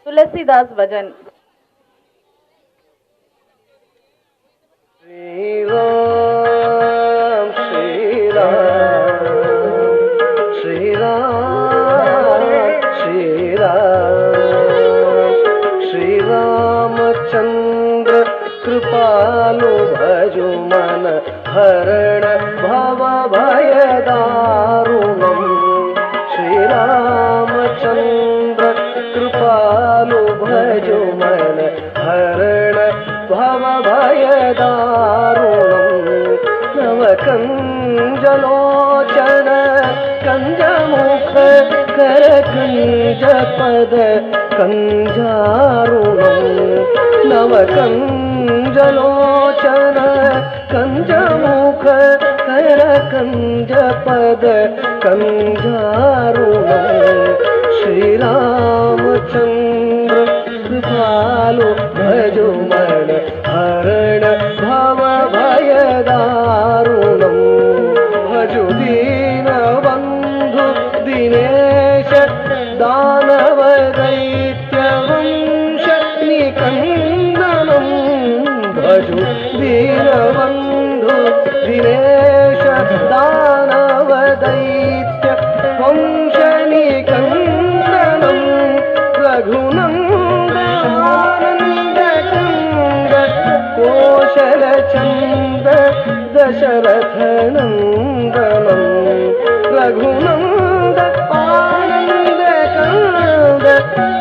तुलसीदास भजन। श्री राम श्री राम श्री राम श्री राम श्री रामचंद्र कृपालु भजु मन हरण भव भय दारुणम् श्री रामचंद्र कृपालु भजु मन हरण भव भय दारुणम् नवकंजलोचन कंजमुख कर कंज पद कंजारुणम् नवकंजलोचन कंजमुख कर कंज पद कंजारुणम् श्री रामचंद्र कृपालु भजु मन हरण भव भय दारुणम् भजु दीन बंधु दिनेश दानव दैत्य वंश निकंदनम् भजु दीन बंधु दिनेश दानव दैत्य वंश निकंदनम् रघुनंद आनंद कंद कोशल चंद दशरथ नंदनम् रघुनंद आनंद कंद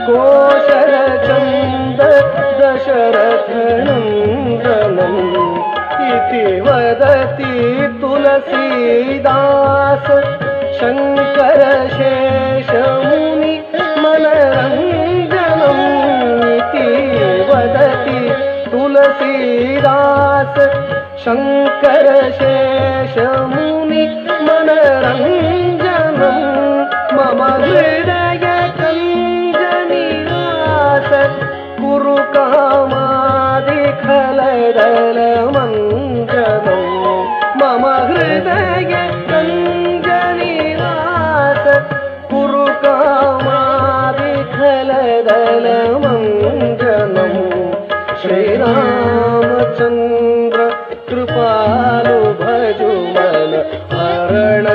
कोशल चंद दशरथ नंदनम् इति वदति तुलसीदास शंकर शेष मुनि मनरंजनम् इति वदति तुलसीदास शंकर शेष मुनि मनरंजनम् मम हृदय कंज निवास कुरु कामादिखलदल मंजनम् मम हृदय कंज निवास कुरु कामादिखलदल मंजनम् श्री रामचंद्र कृपालु भजु मन हरण